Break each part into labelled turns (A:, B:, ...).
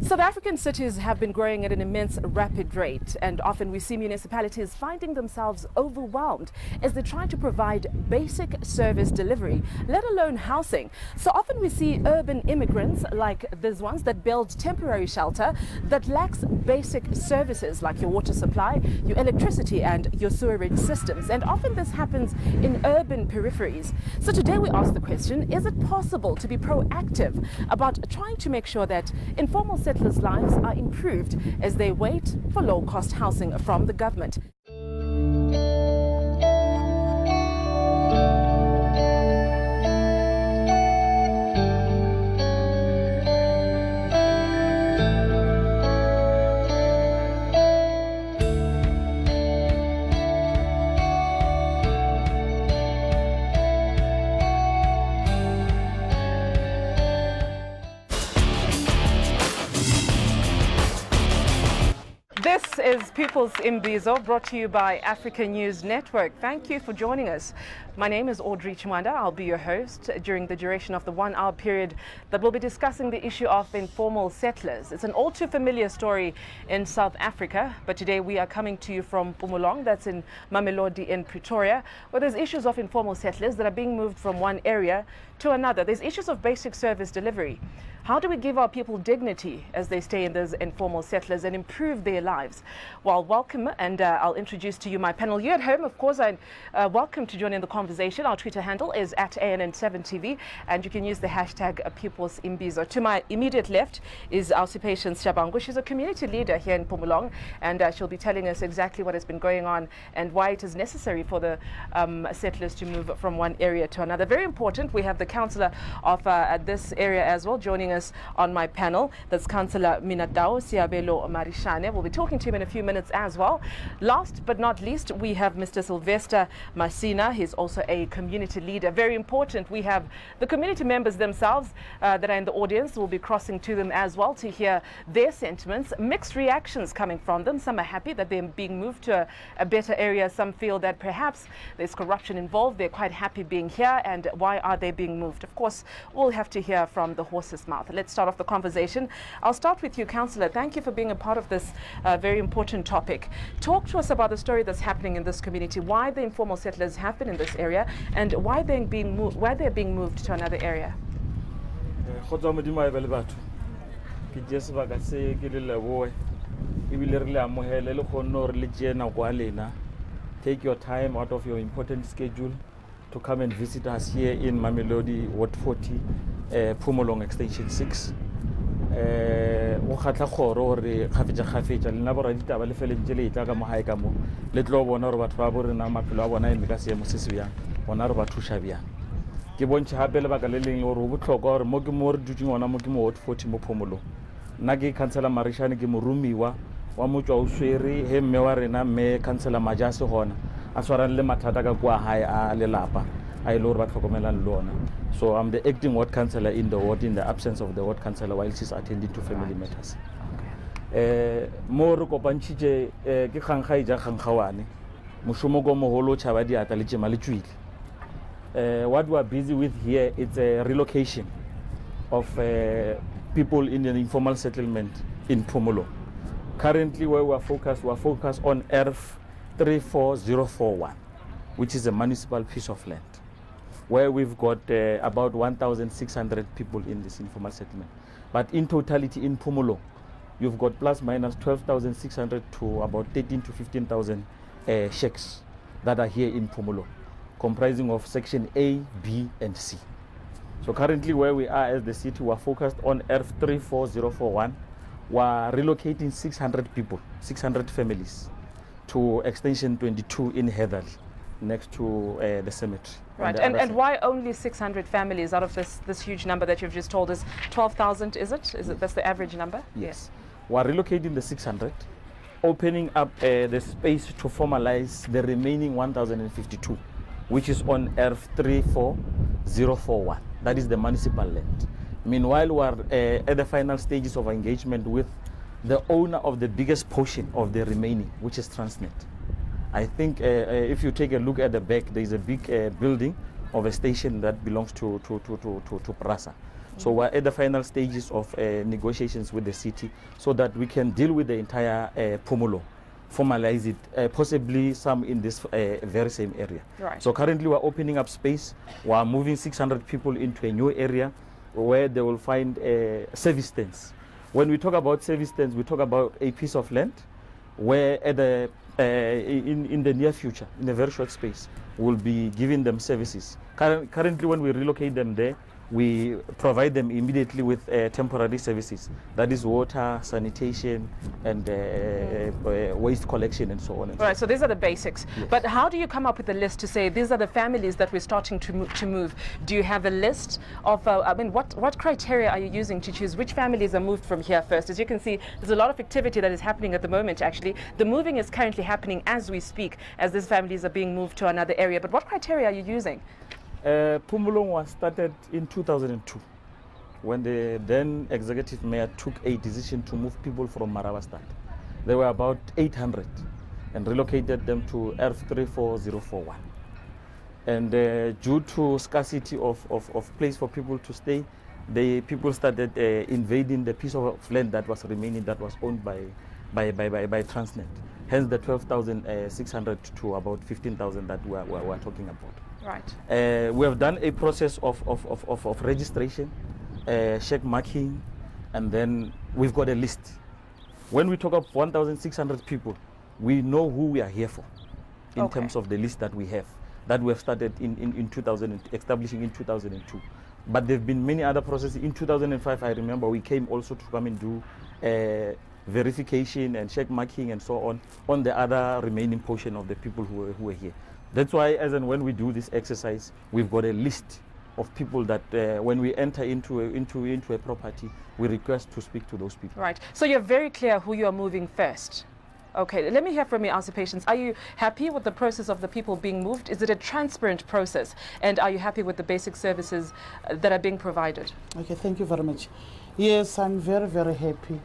A: South African cities have been growing at an immense rapid rate, and often we see municipalities finding themselves overwhelmed as they try to provide basic service delivery, let alone housing. So often we see urban immigrants like these ones that build temporary shelter that lacks basic services like your water supply, your electricity and your sewerage systems. And often this happens in urban peripheries. So today we ask the question, is it possible to be proactive about trying to make sure that informal settlers' lives are improved as they wait for low-cost housing from the government? This is People's Imbizo, brought to you by Africa News Network. Thank you for joining us. My name is Audrey Chimwanda. I'll be your host during the duration of the 1-hour period that we'll be discussing the issue of informal settlers. It's an all too familiar story in South Africa, but today we are coming to you from Mpumalanga, that's in Mamelodi in Pretoria, where there's issues of informal settlers that are being moved from one area to another. There's issues of basic service delivery. How do we give our people dignity as they stay in those informal settlers and improve their lives? Well, welcome, and I'll introduce to you my panel. You at home, of course, I'm welcome to join in the conversation. Our Twitter handle is @ANN7TV, and you can use the hashtag People's Imbizo. To my immediate left is our Patience Shabangu. She's a community leader here in Mpumalanga, and she'll be telling us exactly what has been going on and why it is necessary for the settlers to move from one area to another. Very important, we have the councillor of this area as well joining us on my panel. That's Councillor Minatao Siabelo Marishane. We'll be talking to him in a few minutes as well. Last but not least, we have Mr. Sylvester Masina. He's also a community leader. Very important, we have the community members themselves that are in the audience. We'll be crossing to them as well to hear their sentiments. Mixed reactions coming from them. Some are happy that they're being moved to a better area. Some feel that perhaps there's corruption involved. They're quite happy being here, and why are they being moved? Of course, we'll have to hear from the horse's mouth. Let's start off the conversation. I'll start with you, Councillor. Thank you for being a part of this very important topic. Talk to us about the story that's happening in this community, why the informal settlers have been in this area, and why they're being moved to another area.
B: Take your time out of your important schedule to come and visit us here in Mamelodi, Ward 40, Mpumalanga Extension 6. Nagi Councillor Marishane ke morumiwa wa motswa o swere he mme wa rena mme Councillor Majase hona a tshwarang le mathata ka kwa hae a lelapa a ile ba tlhokomelang lona. So I'm the acting ward councillor in the ward in the absence of the ward councillor while she's attending to family matters. Mo re kopantshitse ke kgangga ija kganggawane moshomo go moholo tshaba diata le tshema le tswile. What we are busy with here is a relocation of people in an informal settlement in Mpumalanga. Currently, where we are focused on ERF 34041, which is a municipal piece of land, where we've got about 1,600 people in this informal settlement. But in totality, in Mpumalanga, you've got plus minus 12,600 to about 13 to 15,000 sheikhs that are here in Mpumalanga, comprising of section A, B, and C. So currently where we are as the city, we're focused on ERF 34041. We're relocating 600 people, 600 families to extension 22 in Heatherly, next to the cemetery.
A: Right, and why only 600 families out of this huge number that you've just told us? 12,000, is it? That's the average number?
B: Yes. We're relocating the 600, opening up the space to formalize the remaining 1,052, which is on ERF 34041. That is the municipal land. Meanwhile, we are at the final stages of engagement with the owner of the biggest portion of the remaining, which is Transnet. I think if you take a look at the back, there is a big building of a station that belongs to Prasa. So we're at the final stages of negotiations with the city so that we can deal with the entire Phumulo, formalize it, possibly some in this very same area.
A: Right.
B: So currently we're opening up space. We're moving 600 people into a new area where they will find service stands. When we talk about service stands, we talk about a piece of land where at the, in the near future, in a very short space, we'll be giving them services. Currently, when we relocate them there, we provide them immediately with temporary services. That is water, sanitation, and waste collection, and so on. And
A: Right, so these are the basics.
B: Yes.
A: But how do you come up with a list to say these are the families that we're starting to move? Do you have a list of, I mean, what criteria are you using to choose which families are moved from here first? As you can see, there's a lot of activity that is happening at the moment, actually. The moving is currently happening as we speak, as these families are being moved to another area. But what criteria are you using?
B: Phumulo was started in 2002 when the then executive mayor took a decision to move people from Marabastad. There were about 800 and relocated them to R34041. And due to scarcity of place for people to stay, people started invading the piece of land that was remaining, that was owned by Transnet. Hence the 12,600 to about 15,000 that we're talking about.
A: Right.
B: We have done a process of registration, check marking, and then we've got a list. When we talk of 1,600 people, we know who we are here for in terms of the list that we have started in 2000, establishing in 2002. But there have been many other processes. In 2005, I remember we came also to come and do verification and check marking and so on the other remaining portion of the people who were here. That's why, as and when we do this exercise, we've got a list of people that when we enter into a property, we request to speak to those people.
A: Right. So you're very clear who you are moving first. Okay, let me hear from your answer patients. Are you happy with the process of the people being moved? Is it a transparent process? And are you happy with the basic services that are being provided?
C: Okay, thank you very much. Yes, I'm very, very happy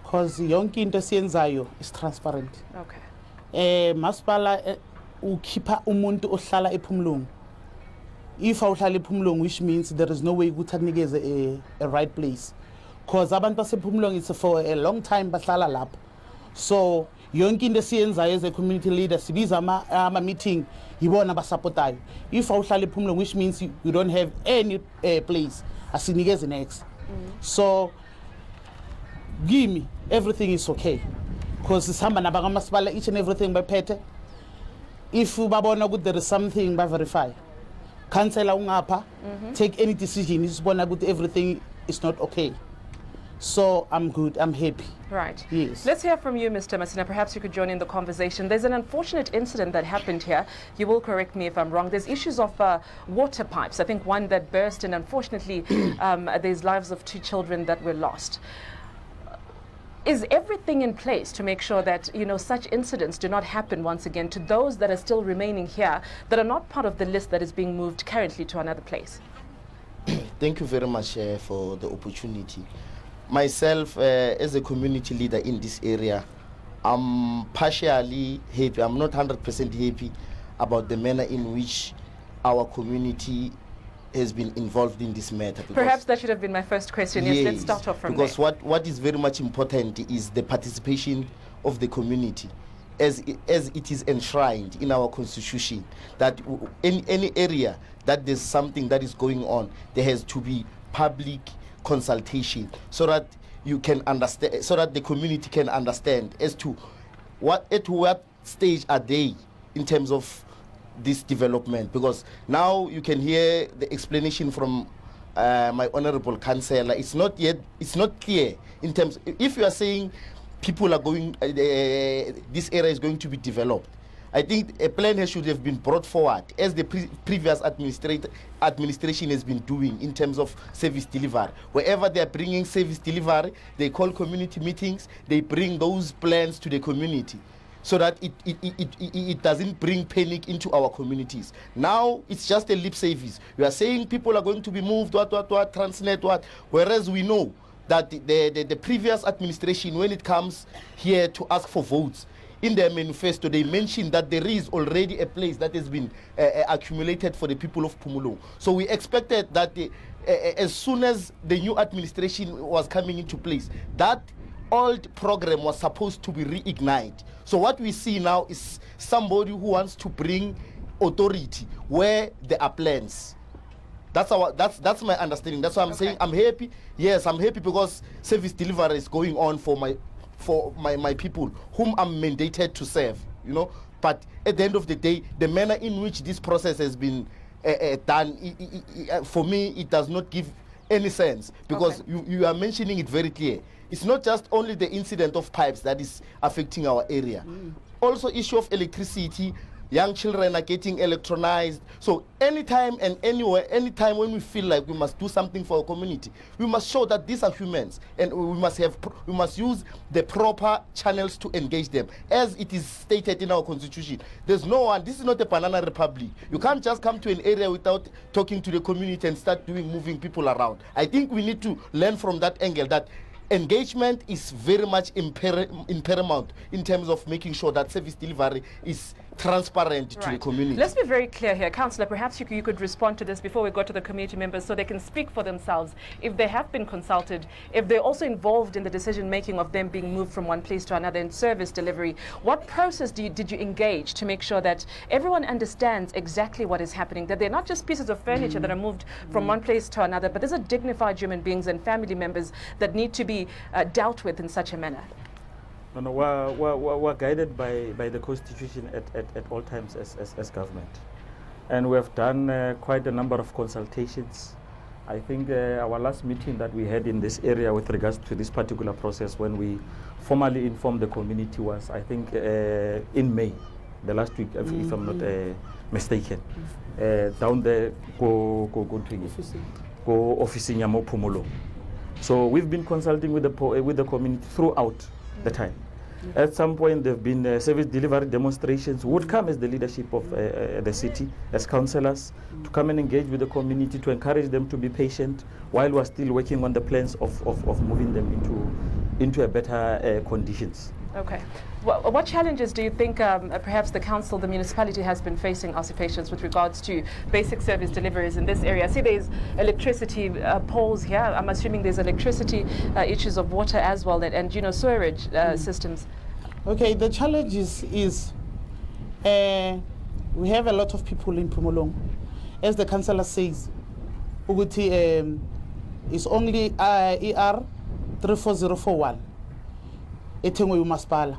C: because yonke into esiyenzayo is transparent.
A: Okay.
C: Masipala ukhipha umuntu ohlala ePhumulong. If awuhlala ePhumulong, which means there is no way ukuthi anikeze a right place, because abantu basePhumulong is for a long time bahlala lapho. So yonke into esiyenzayo as a community leader sibiza ama meeting yibona basupportayo. If awuhlala ePhumulong, which means you don't have any place, asinikeze next. So give me everything is okay, because sihamba nabakamasipala each and everything baphethe. If babona ukuthi there is something ba verify, councillor ungapha, take any decision isibona ukuthi everything is not okay. So I'm good, I'm happy.
A: Right.
C: Yes.
A: Let's hear from you, Mr. Masina. Perhaps you could join in the conversation. There's an unfortunate incident that happened here. You will correct me if I'm wrong. There's issues of water pipes. I think one that burst, and unfortunately there's lives of 2 children that were lost. Is everything in place to make sure that, you know, such incidents do not happen once again to those that are still remaining here that are not part of the list that is being moved currently to another place?
D: Thank you very much for the opportunity. Myself, as a community leader in this area, I'm partially happy. I'm not 100% happy about the manner in which our community has been involved in this matter.
A: Perhaps that should have been my first question. Yes, let's start off from
D: because
A: there.
D: what is very much important is the participation of the community, as it is enshrined in our constitution, that in any area that there's something that is going on, there has to be public consultation, so that you can understand, so that the community can understand as to what stage are they in terms of this development. Because now you can hear the explanation from my honorable councillor. It's not clear in terms, if you are saying people are going, this area is going to be developed, I think a plan should have been brought forward, as the previous administration has been doing in terms of service delivery. Wherever they are bringing service delivery, they call community meetings, they bring those plans to the community, so that it doesn't bring panic into our communities. Now it's just a lip service. We are saying people are going to be moved, Transnet, whereas we know that the previous administration, when it comes here to ask for votes, in their manifesto, they mentioned that there is already a place that has been accumulated for the people of Phumulo. So we expected that as soon as the new administration was coming into place, that old program was supposed to be reignited. So what we see now is somebody who wants to bring authority where there are plans. That's my understanding. That's why I'm saying I'm happy. Yes, I'm happy because service delivery is going on for my people whom I'm mandated to serve, you know. But at the end of the day, the manner in which this process has been done, for me, it does not give any sense, because you are mentioning it very clear. It's not just only the incident of pipes that is affecting our area. Also issue of electricity. Young children are getting electronized. So anytime and anywhere, anytime when we feel like we must do something for our community, we must show that these are humans, and we must use the proper channels to engage them, as it is stated in our constitution. There's no one. This is not a banana republic. You can't just come to an area without talking to the community and start moving people around. I think we need to learn from that angle, that engagement is very much paramount in terms of making sure that service delivery is transparent to the community.
A: Let's be very clear here. Councillor, perhaps you could respond to this before we go to the community members, so they can speak for themselves. If they have been consulted, if they're also involved in the decision-making of them being moved from one place to another in service delivery, what process did you engage to make sure that everyone understands exactly what is happening, that they're not just pieces of furniture that are moved from one place to another, but these are dignified human beings and family members that need to be dealt with in such a manner?
B: No, we're guided by the Constitution at all times as government. And we have done quite a number of consultations. I think our last meeting that we had in this area with regards to this particular process, when we formally informed the community, was, I think, in May, the last week, if I'm not mistaken. Down there, go officing Yamo Pumolo. So we've been consulting with the community throughout the time. At some point, there have been service delivery demonstrations. We would come as the leadership of the city, as councillors, to come and engage with the community, to encourage them to be patient while we're still working on the plans of moving them into a better conditions.
A: Okay. Well, what challenges do you think perhaps the council, the municipality, has been facing, occupations, with regards to basic service deliveries in this area? I see there's electricity poles here. I'm assuming there's electricity issues of water as well, and you know, sewerage systems.
C: Okay, the challenge is we have a lot of people in Pumulong. As the councillor says, Uguti is only ER 34041. Etengwe Umaspala.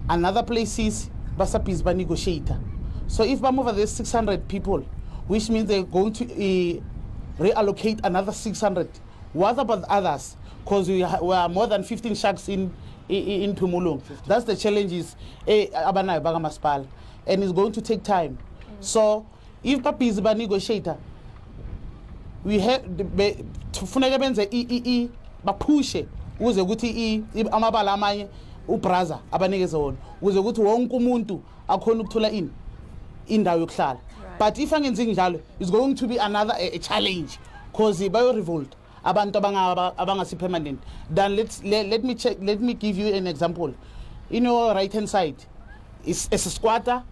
C: Another place is Basapis by negotiator. So if we move over there's 600 people, which means they're going to reallocate another 600. What about others? Because we are more than 15 shacks in Pumulong. That's the challenge is Abana Bagamaspal, and it's going to take time. So if Papi is by negotiator, we have to Funagabenza push it. Uze ukuthi amabala amanye ubraza abanikeza wona uze ukuthi wonke umuntu akhona ukuthola indawo yokuhlala. But if angenzi njalo, it's going to be another a challenge, because bayo revolt abantu abangasi permanent. Then let me give you an example. In your right hand side is a squatter,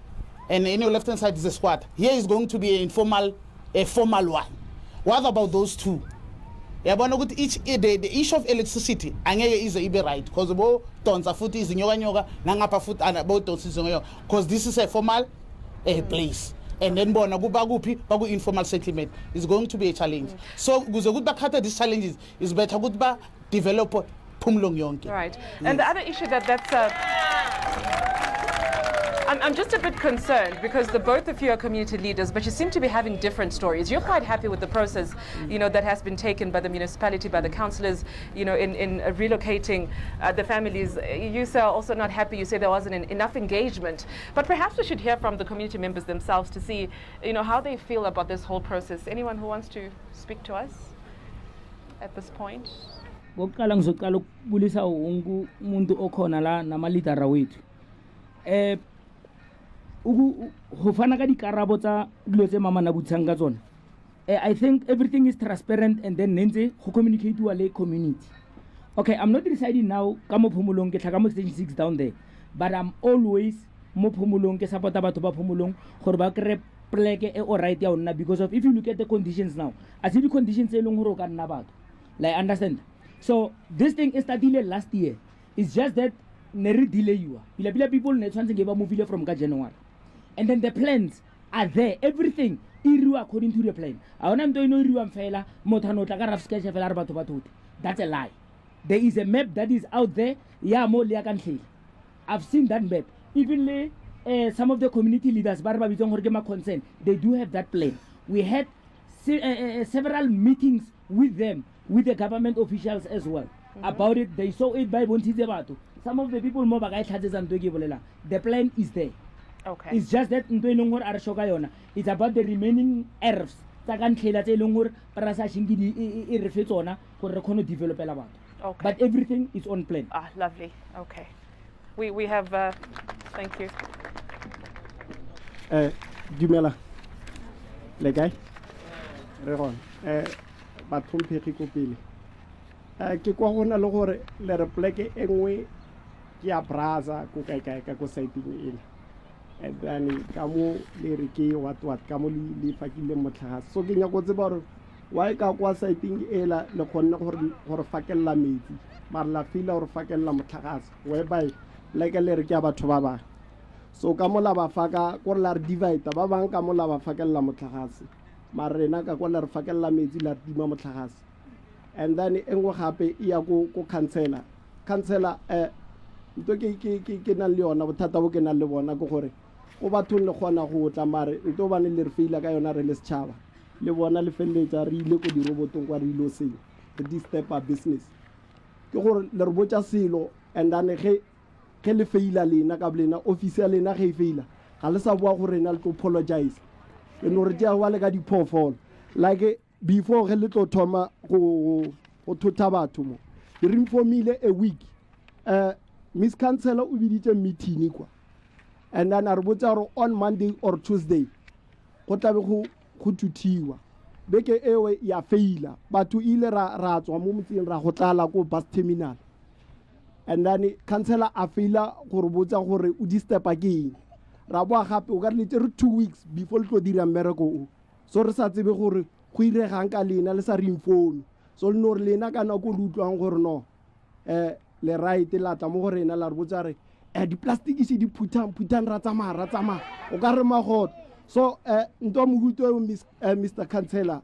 C: and in your left hand side is a squatter. Here is going to be a formal one. What about those two? The issue of electricity is right, because because this is a formal place, and then informal settlement is going to be a challenge. So these challenges is better develop Pumulong Yonke.
A: Right. And the other issue that's I'm just a bit concerned, because the both of you are community leaders, but you seem to be having different stories. You're quite happy with the process, you know, that has been taken by the municipality, by the councillors, you know, in relocating the families. You sir, are also not happy. You say there wasn't enough engagement. But perhaps we should hear from the community members themselves to see, you know, how they feel about this whole process. Anyone who wants to speak to us at this point?
E: Ngokuqala ngizoqala ukubulisa wonke umuntu okhona la namalidara wethu. Ho fana ka dikarabo tsa dilo tse mama na butsang ka tsona. I think everything is transparent, and then nentse go communicate with the community. Okay, I'm not deciding now ka mo Phomolong ke tlhaka mo stage 6 down there, but I'm always mo Phomolong ke support batho ba Phomolong gore ba kre pleke e alright ya ona, because of if you look at the conditions now, as the conditions e leng hore o ka nna batho, like understand. So this thing is started last year. It's just that neri delaywa. Bila people ne tshwantse ke ba movile from ka January, and then the plans are there. Everything iriwa according to the plan. A ona nto ino iriwa mfela motho no tla ka rough sketch fela re batho ba thote. That's a lie. There is a map that is out there. Ya mo le ya ka ntlhela. I've seen that map. Even some of the community leaders, concern, they do have that plan. We had several meetings with them, with the government officials as well, about it. They saw it by Bontizebato. Some of the people, the plan is there.
A: Okay.
E: It's just that it's about the remaining errors. Okay. But everything is on plan.
A: Ah, lovely. Okay. We have, thank you.
F: Dumela. Le kae? Re gona. Batlhompegi ko pele. Ke kwa gona le gore le re pleke e nngwe ke ya Braza ko kae ka go site-ing ena. And then ka mo le re ke what ka mo le fakile motlhagase. So ke nya go tseba gore why ka kwa site-ing ela le khonna gore fakella metsi. Mara la fila gore fakella motlhagase. Whereby like le re ke ya batho ba ba. So ka mola ba faka gore la re divide ba bang ka mola ba fakella motlhagase. Mara rena ka kwa le re fakella metsi la tima motlhagase. And then engwe gape ya go cancela nto ke na le yona bothata bo ke na le bona go gore o bathong le gona go tla mare nto ba ne le re feila ka yona re le setšhaba le bona le felletsa re ile go dirobotong kwa re ilo seng this step up business ke gore le re botsa selo and then ge le feila lena ka blena office ya lena ge e feila ga le sa bua gore rena le tlo apologize le no re tja wa le ka diphofolo like before ge le tlo thoma go thotha batho mo re informile a week Miss Councillor o biditse meeting kwa and then a re botsa gore on Monday or Tuesday go tlabe go thuthiwa beke ewe ya feila batho ile ra tswa mo motseng ra go tlala ko bus terminal and then councillor a feila gore botsa gore o di step again ra boa gape o ka re 2 weeks before le tlo dira mmereko o so re sa tsebe gore go iregang ka lena le sa re infone so le no re lena ka nako le utlwang gore no le right la tla mo gore ena la re botsa re di plastic se di phutang ra tsamaya o ka re magot so nto mo gutwe Mr Councillor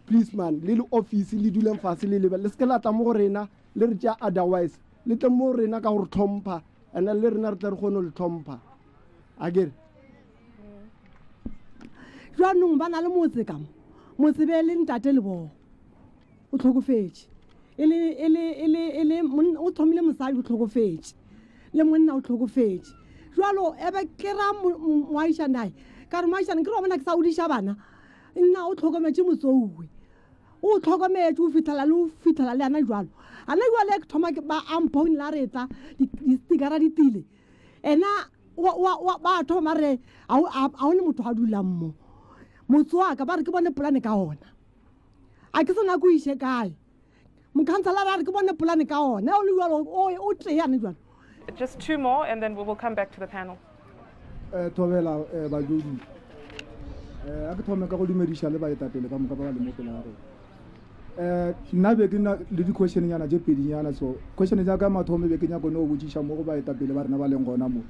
F: please man le office le duleng fase le le se ke la tla mo gore ena le re tja otherwise le tla mo rena ka gore tlhompha and le rena re tla re gone le tlhompha agere
G: jwanong bana le motse ka motse be le ntate le bo o tlhokofetse ele o thomile mosadi o tlhokofetse le monna o tlhokofetse jwalo ebe ke ra moaishanae ka re moaishane ke re bona ke sa odisha bana nna o tlhokometse motsouwe o tlhokometse o fitlhela le ana jwalo ana jwale ke thoma ba ampone la retla di-stikara di tile ena ba thoma re a o ne motho a dulang mo motse wa ka ba re ke bone polane ka ona a ke sena go ishe kae mokhansala ba re ke bone polane ka ona o le jwalo o tleane jwalo.
A: Just 2 more and then we will come back to the panel.
H: Thobela ba jodi a ke thome ka go dumedisha le ba etapele ka moka ba le mo pela re nna be ke na le di-question nyana tse pedinyana so question ja ka mathomo be ke nya gone o botsisha mo go ba etapele ba rena ba leng gona mo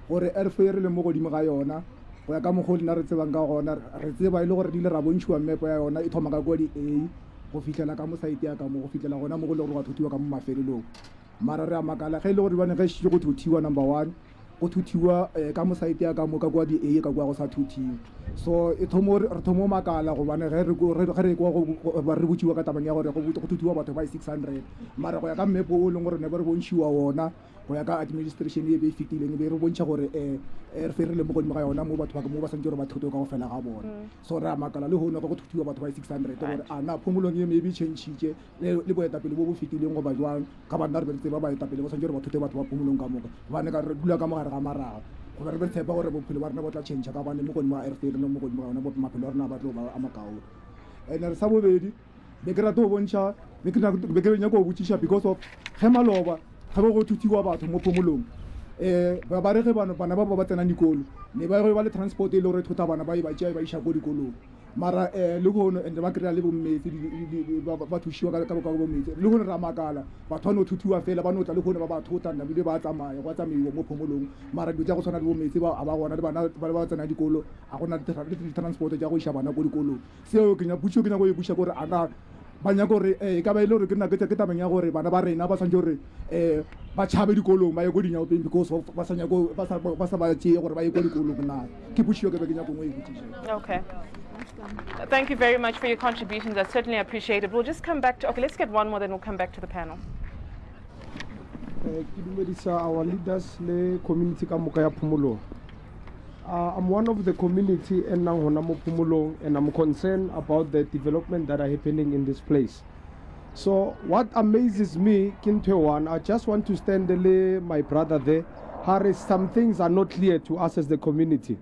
H: gore re le mo godimo ga yona go ya ka mogodi na re tsebang ka gona re tseba ile gore di le ra bontshiwa mmepo ya yona e thoma ka kodi A go fitlela ka mo site ya ka mo go fitlela gona mo go le gore go thuthiwa ka mo mafelelong mara re a makala ge ile gore bane ge se go thuthiwa number 1 go thuthiwa ka mo site ya ka mo ka kwa di A ka kwa go sa thuthiwa so e thomo makala go bane ge re kwa go re botšiwa ka tabang ya gore go thuthiwa batho ba 600 mara go ya ka mmepo o leng gore ne ba re bontshiwa wona go ya ka administration e be fitileng be re bontsha gore re ferile mo godimo ga yona mo batho ba mo ba santse gore ba thuto ka go fela ga bona so re a makala le hona go thuthiwa batho ba 600 gore ana phomolong e maybe change le boetapele bo fitileng go ba jwang ka bana re be tseba ba etapele go santse gore ba thute batho ba phomolong ka moka bana ka re dula ka mogare ga maraga go re be tshepa gore bophelo ba rena bo tla change ka bana mo godimo ga RFT le mo godimo ga yona bo maphelo a rena ba tlo ba amakao re sa bobedi be ke rata go bontsha be ke nya go botsisha because of ge maloba ga go thuthiwa batho mo phomolong ba re ge bana ba ba tsena dikolo ne ba re ba le transport e le gore thota bana ba e ba tšea ba isha ko dikolong mara le gono and ba kry-a le bommetsi ba thušiwa ka bommetsi le gone ra makala batho ba no thuthiwa fela ba no tla le gone ba ba thota nna bile ba tsamaya go tsamaiwa mo phomolong mara dilo tsa go tshwana le bommetsi a ba gona le bana ba tsena dikolo a gona le transport tsa go isha bana ko dikolong seo ke puso ke nyako e buša gore ana ba nyaka gore e ka ba ile gore ke nna ke tabeng ya gore bana ba rena ba tshwanetse gore ba tshabe dikolong ba ye ko dinyaopeng because ba sa ba tšee gore ba ye ko dikolong na ke pušio ke be ke nyako ngwe e botsiša.
A: Okay. Thank you very much for your contributions. I certainly appreciate it. We'll just come back to, okay, let's get one more, then we'll come back to the panel.
F: Our leaders, the community Kamukaya Pumulo. I'm one of the community and I'm concerned about the development that are happening in this place. So what amazes me, Kintewan, I just want to stand my brother there. Harris, some things are not clear to us as the community.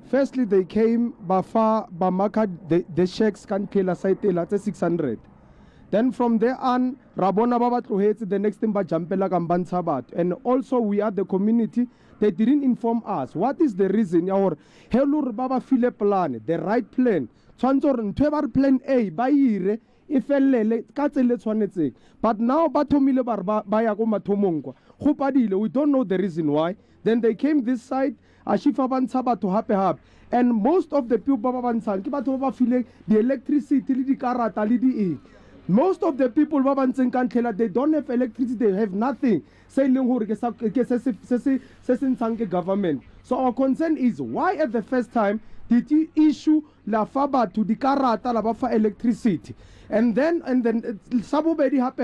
F: Firstly, they came Bafa Bamaka the sheikhs can kill a site at 600. Then from there on, Rabona Baba Truhets, the next thing by Jampela Gamban Sabat. And also we are the community, they didn't inform us. What is the reason? Our Helur Baba File plan, the right plan. Chantor Ntevar plan A by year, if but now Batomile Barba Bayagoma Tomongwa. We don't know the reason why. Then they came this side. Ashifa Bansaba to happy. And most of the people Babansan, the electricity, the karata, most of the people Babansan Kankela, they don't have electricity, they have nothing. Say government. So our concern is why at the first time did you issue La Faba to the karata la Bafa electricity? And then Sabubedi happy.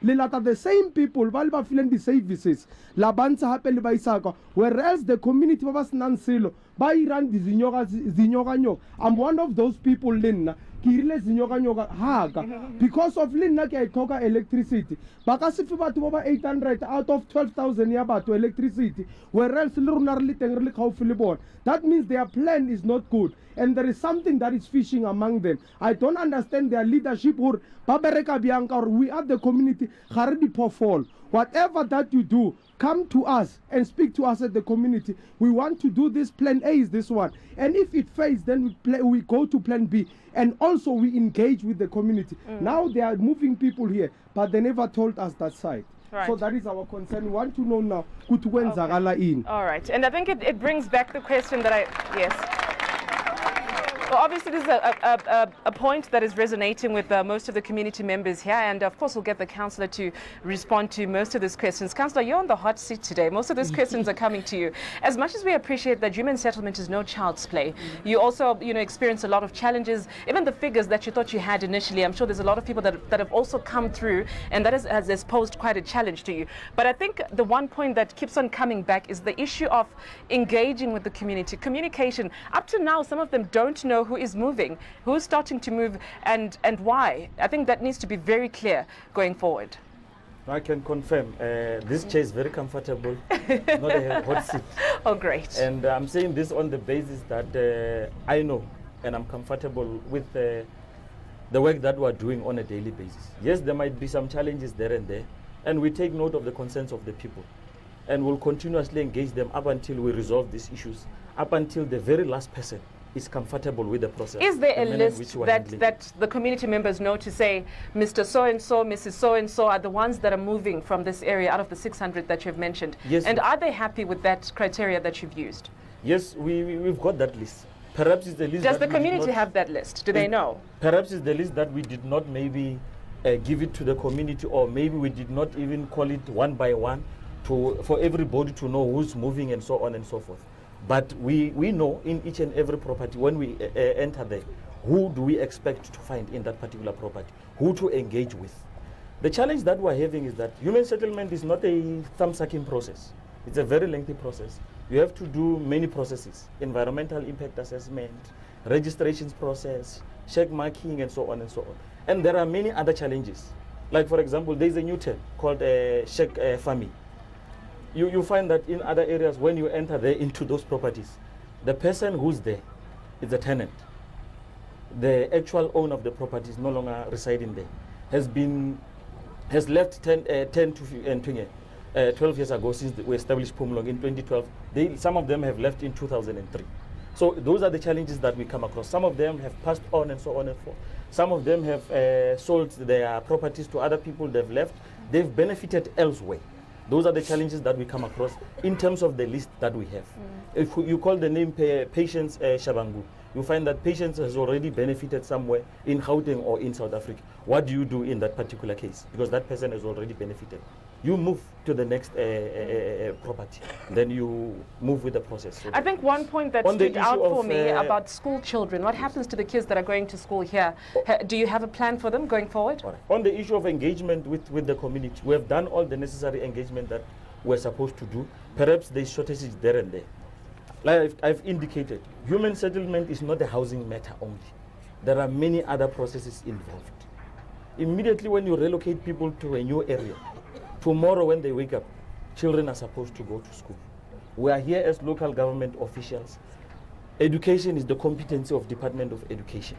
F: Lilata the same people, Valba feeling the services, Labanza happen by Saka, whereas the community of us Nansilo, by Iran, the Zinyoganyo. I'm one of those people, Linna, Kirile Zinyoganyoga Haga, because of Linna Toka electricity. Bakasifa to over 800 out of 12,000 yaba to electricity, whereas Lunar Little how Philibon. That means their plan is not good. And there is something that is fishing among them. I don't understand their leadership or Babareka Bianca or we are the community Haridi Pofol. Whatever that you do, come to us and speak to us at the community. We want to do this. Plan A is this one. And if it fails, then we go to plan B. And also we engage with the community. Now they are moving people here, but they never told us that side. Right. So that is our concern. We want to know now who to win Zagala in.
A: All right. And I think it brings back the question that yes. Well, obviously, this is a point that is resonating with most of the community members here. And of course, we'll get the councillor to respond to most of these questions. Councillor, you're on the hot seat today. Most of these questions are coming to you. As much as we appreciate that human settlement is no child's play, you also, experience a lot of challenges. Even the figures that you thought you had initially, I'm sure there's a lot of people that have also come through, and that has posed quite a challenge to you. But I think the one point that keeps on coming back is the issue of engaging with the community. Communication. Up to now, some of them don't know who is moving, who's starting to move, and why. I think that needs to be very clear going forward.
B: I can confirm this chair is very comfortable. It's not a hot seat.
A: Oh, great.
B: And I'm saying this on the basis that I know and I'm comfortable with the work that we're doing on a daily basis. Yes, there might be some challenges there and there, and we take note of the concerns of the people, and we'll continuously engage them up until we resolve these issues, up until the very last person is comfortable with the process.
A: Is there a list that the community members know to say, Mr. So-and-so, Mrs. So-and-so are the ones that are moving from this area out of the 600 that you've mentioned?
B: Yes.
A: And are they happy with that criteria that you've used?
B: Yes, we've got that list. Perhaps it's the list.
A: Does the community have that list? Do they know?
B: Perhaps it's the list that we did not maybe give it to the community, or maybe we did not even call it one by one for everybody to know who's moving and so on and so forth. But we know in each and every property, when we enter there, who do we expect to find in that particular property, who to engage with. The challenge that we're having is that human settlement is not a thumb-sucking process. It's a very lengthy process. You have to do many processes: environmental impact assessment, registrations process, check marking, and so on and so on. And there are many other challenges. Like, for example, there's a new term called check farming. You find that in other areas, when you enter there into those properties, the person who's there is a tenant. The actual owner of the property is no longer residing there. Has left 10 to 20. 12 years ago since we established Phomolong in 2012. Some of them have left in 2003. So those are the challenges that we come across. Some of them have passed on and so on and so on. Some of them have sold their properties to other people. They've left. They've benefited elsewhere. Those are the challenges that we come across in terms of the list that we have. If you call the name Patience Shabangu, you find that Patience has already benefited somewhere in Gauteng or in South Africa. What do you do in that particular case? Because that person has already benefited. You move to the next property. Then you move with the process. So
A: I think one point that stood out for me about school children, what happens to the kids that are going to school here? Do you have a plan for them going forward?
B: Right. On the issue of engagement with the community, we have done all the necessary engagement that we're supposed to do. Perhaps there's shortages there and there. Like I've indicated, human settlement is not a housing matter only. There are many other processes involved. Immediately when you relocate people to a new area, tomorrow when they wake up, children are supposed to go to school. We are here as local government officials. Education is the competency of Department of Education.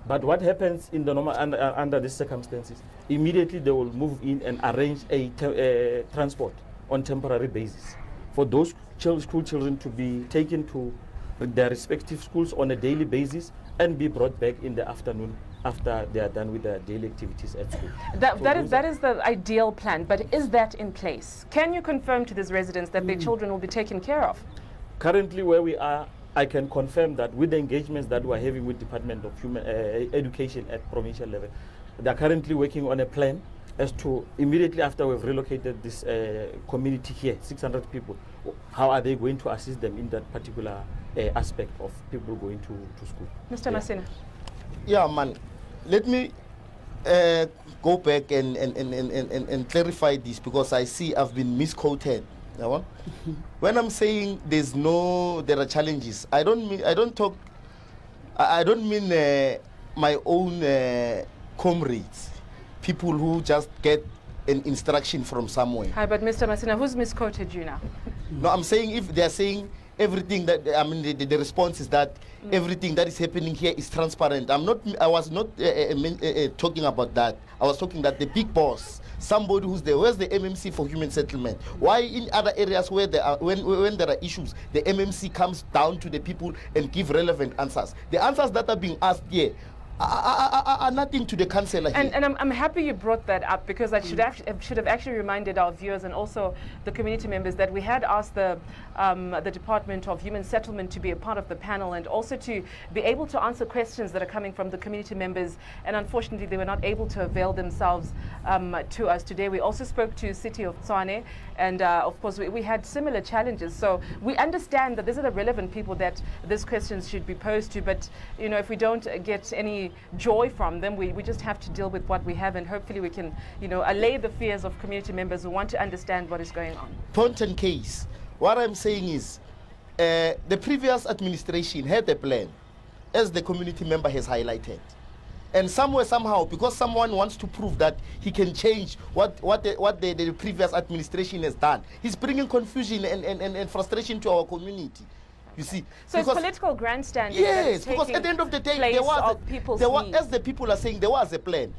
B: But what happens in the normal under these circumstances? Immediately they will move in and arrange a transport on temporary basis for those school children to be taken to their respective schools on a daily basis and be brought back in the afternoon after they are done with their daily activities at school.
A: That is the ideal plan, but is that in place? Can you confirm to these residents that their children will be taken care of?
B: Currently where we are, I can confirm that with the engagements that we are having with Department of Education at provincial level, they are currently working on a plan as to immediately after we've relocated this community here, 600 people, how are they going to assist them in that particular aspect of people going to school.
A: Mr. Masina.
D: Yeah, man. Let me go back and clarify this because I see I've been misquoted. When I'm saying there are challenges, I don't mean my own comrades, people who just get an instruction from somewhere.
A: Hi, but Mr. Masina, who's misquoted you now?
D: No, I'm saying if they're saying everything that the response is that everything that is happening here is transparent. I was not talking about that. I was talking that the big boss, somebody who's there, where's the MMC for human settlement? Why in other areas where there are when there are issues, the MMC comes down to the people and give relevant answers? The answers that are being asked here are nothing to the councillor here.
A: And I'm happy you brought that up because I should have actually reminded our viewers and also the community members that we had asked the Department of Human Settlement to be a part of the panel and also to be able to answer questions that are coming from the community members, and unfortunately they were not able to avail themselves to us today. We also spoke to City of Tshwane, and of course we had similar challenges. So we understand that these are the relevant people that these questions should be posed to, but you know, if we don't get any joy from them, we just have to deal with what we have, and hopefully we can, you know, allay the fears of community members who want to understand what is going on.
D: Point and case. What I'm saying is the previous administration had a plan, as the community member has highlighted. And somewhere, somehow, because someone wants to prove that he can change what the previous administration has done, he's bringing confusion and frustration to our community. You see,
A: so it's political grandstanding.
D: Yes, because at the end of the day, there was as the people are saying, there was a plan.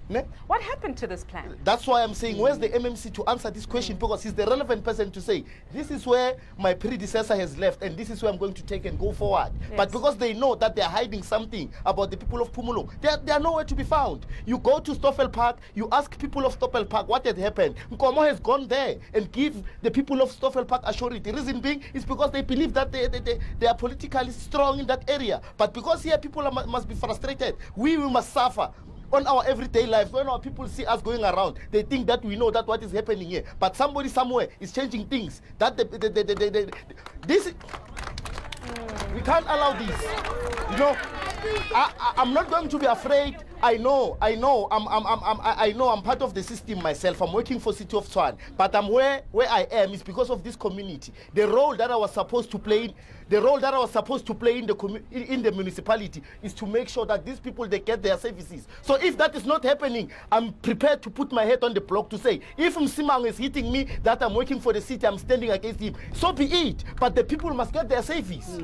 D: Ne?
A: What happened to this plan?
D: That's why I'm saying, where's the MMC to answer this question? Because he's the relevant person to say, this is where my predecessor has left, and this is where I'm going to take and go forward. Yes. But because they know that they're hiding something about the people of Phomolong, they are nowhere to be found. You go to Stoffel Park, you ask people of Stoffel Park what had happened. Nkomo has gone there and give the people of Stoffel Park assurity. Reason being is because they believe that they are politically strong in that area. But because here people must be frustrated, we must suffer. On our everyday lives, when our people see us going around, they think that we know that what is happening here. But somebody somewhere is changing things. That we can't allow this. You know, I'm not going to be afraid. I know I'm part of the system myself. I'm working for City of Tshwane, but I'm where I am is because of this community. The role that I was supposed to play in the municipality is to make sure that these people, they get their services. So if that is not happening, I'm prepared to put my head on the block to say, if Msimang is hitting me that I'm working for the city, I'm standing against him. So be it. But the people must get their service.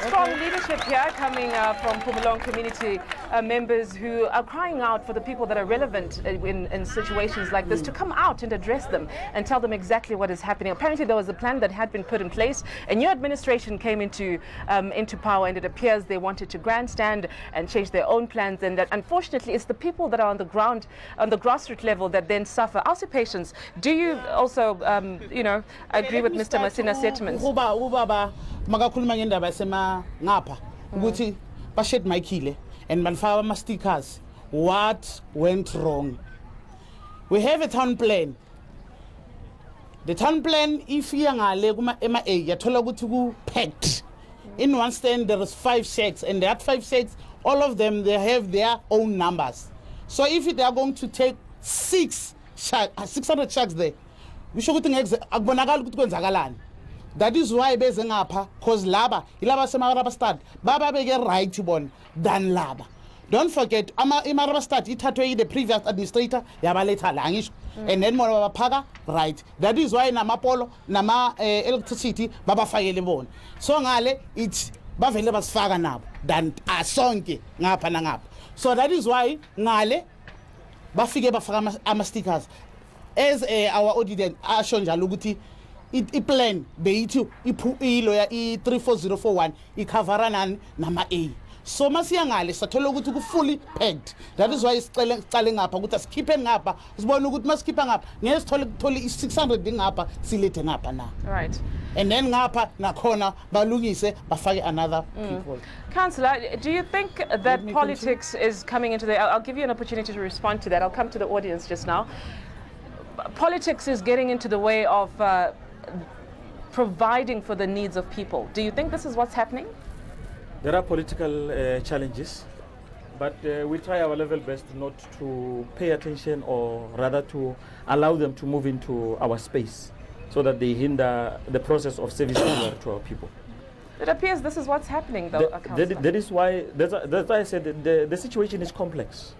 A: Strong leadership here coming from Phomolong community members who are crying out for the people that are relevant in situations like this to come out and address them and tell them exactly what is happening. Apparently there was a plan that had been put in place. A new administration came into power, and it appears they wanted to grandstand and change their own plans, and that unfortunately it's the people that are on the ground, on the grassroots level, that then suffer. Also, patients, do you also agree with Mr. Masina's sentiments?
C: Ubaba makakhuluma ngendaba esema ngapha ukuthi bashed Michael and manfawa ama stickers. What went wrong? We have a town plan. The town plan, if you ngale kuma MA yathola ukuthi ku packed. In one stand there is 5 shacks, and that 5 shacks, all of them, they have their own numbers. So if they are going to take 600 shacks there, we should akubonakala ukuthi kwenzakalani. That is why beze ngapha, cause laba ilaba semaraba start baba beke right bona than laba. Don't forget imaraba start ithathwe the previous administrator yabaletha la ngisho, and then more baphaka right. That is why namapolo nama electricity babafakele bona. So ngale it's bavele basifaka nabo than asonke ngapha nangapha. So that is why ngale bafike bafaka ama stickers. As our audience asho njalo ukuthi i-plan beyithi iloya i-34041 ikhavara nani nama A. So masiya ngale sathola ukuthi ku fully packed. That is why isicale ngapha ukuthi asikhiphe ngapha sibone ukuthi masikhipha ngapha ngeke sithole i-600 ngapha silethe ngapha na.
A: Right.
C: And then ngapha nakhona balungise bafake another people.
A: Councillor, do you think that politics is coming into the... I'll give you an opportunity to respond to that. I'll come to the audience just now. Politics is getting into the way of providing for the needs of people. Do you think this is what's happening?
B: There are political challenges, but we try our level best not to pay attention, or rather to allow them to move into our space so that they hinder the process of service to our people.
A: It appears this is what's happening, though.
B: That's why I said that the situation is complex.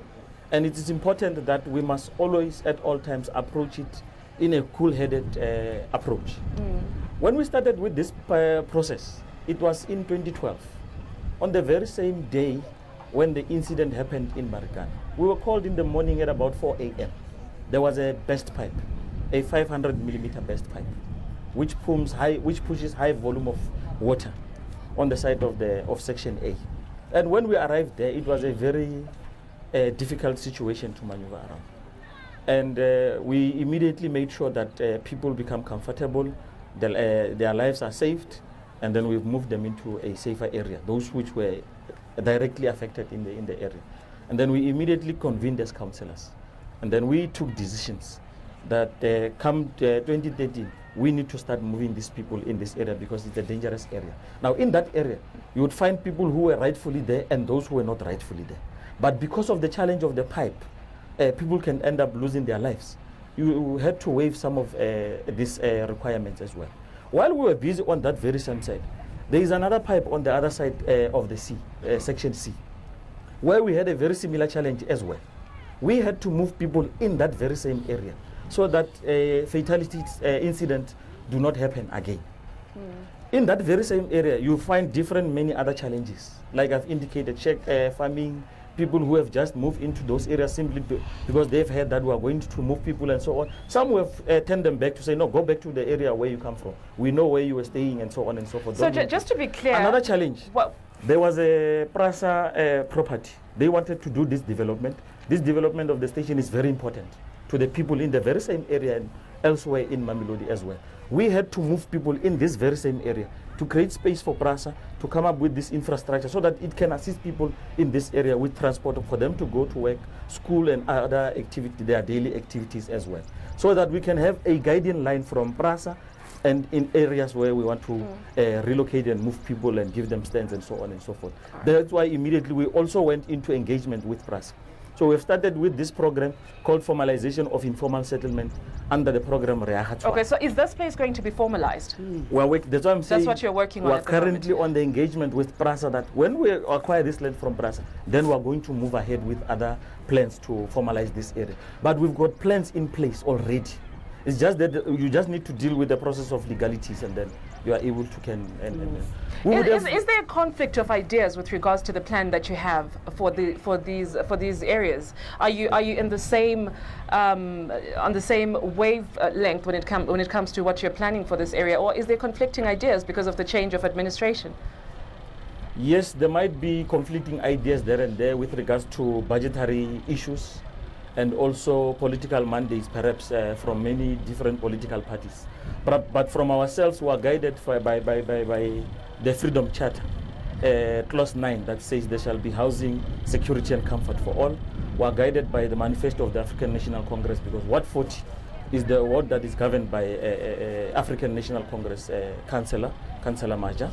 B: And it is important that we must always, at all times, approach it in a cool-headed approach. When we started with this process, it was in 2012, on the very same day when the incident happened in Marikana. We were called in the morning at about 4 a.m. There was a burst pipe, a 500-millimeter burst pipe, which pushes high volume of water on the side of Section A. And when we arrived there, it was a very difficult situation to maneuver around. And we immediately made sure that people become comfortable, their lives are saved, and then we've moved them into a safer area, those which were directly affected in the area. And then we immediately convened as councillors. And then we took decisions that come 2013, we need to start moving these people in this area because it's a dangerous area. Now in that area, you would find people who were rightfully there and those who were not rightfully there. But because of the challenge of the pipe, people can end up losing their lives. You had to waive some of these requirements as well. While we were busy on that very same side, there is another pipe on the other side of the sea, Section C, where we had a very similar challenge as well. We had to move people in that very same area so that fatality incidents do not happen again. In that very same area, you find many other challenges. Like I've indicated, farming, people who have just moved into those areas simply because they've heard that we are going to move people and so on. Some will tend them back to say, no, go back to the area where you come from. We know where you were staying and so on and so forth.
A: So just to be clear.
B: Another challenge. There was a Prasa property. They wanted to do this development. This development of the station is very important to the people in the very same area and elsewhere in Mamelodi as well. We had to move people in this very same area to create space for Prasa to come up with this infrastructure so that it can assist people in this area with transport for them to go to work, school and other activities, their daily activities as well. So that we can have a guiding line from Prasa and in areas where we want to relocate and move people and give them stands and so on and so forth. That's why immediately we also went into engagement with Prasa. So we've started with this program called Formalization of Informal Settlement under the program Reahatwa.
A: Okay, so is this place going to be formalized?
B: Well, that's what I'm saying.
A: That's what you're working on.
B: We're currently on the engagement with Prasa that when we acquire this land from Prasa, then we're going to move ahead with other plans to formalize this area. But we've got plans in place already. It's just that you just need to deal with the process of legalities and then you are able to can.
A: Is there a conflict of ideas with regards to the plan that you have for these areas? Are you in the same on the same wavelength when it comes to what you're planning for this area, or is there conflicting ideas because of the change of administration?
B: Yes, there might be conflicting ideas there and there with regards to budgetary issues and also political mandates, perhaps from many different political parties. But from ourselves, we are guided by the Freedom Charter, Clause 9, that says there shall be housing, security and comfort for all. We are guided by the manifesto of the African National Congress, because Ward 40 is the ward that is governed by African National Congress Councillor Maja.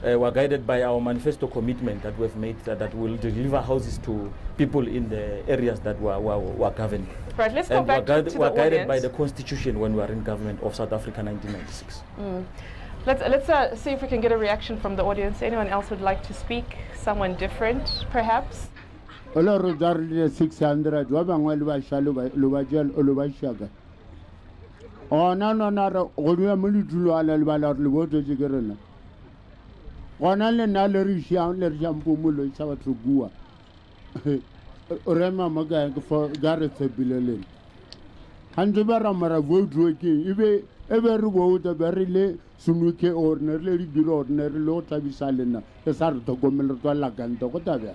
B: We are guided by our manifesto commitment that we've made that will deliver houses to people in the areas that we are governing.
A: Right, let's go back to the audience.
B: We are guided by the Constitution when we are in government of South Africa 1996.
A: Let's see if we can get a reaction from the audience. Anyone else would like to speak? Someone different, perhaps?
I: 600 wa bangwe le ba jel lo ba shaka ona nona re go nwa molitulo ala le bala le boto jikerena ona le na le re jampo molo tsa batho bua rema maga for gareth bilelen hanje ba ramara vote ke ebe re bo ta berile sunuke ordinary le di ordinary lo tabisa lena e sa re tokomelo twa la ganto go tabya.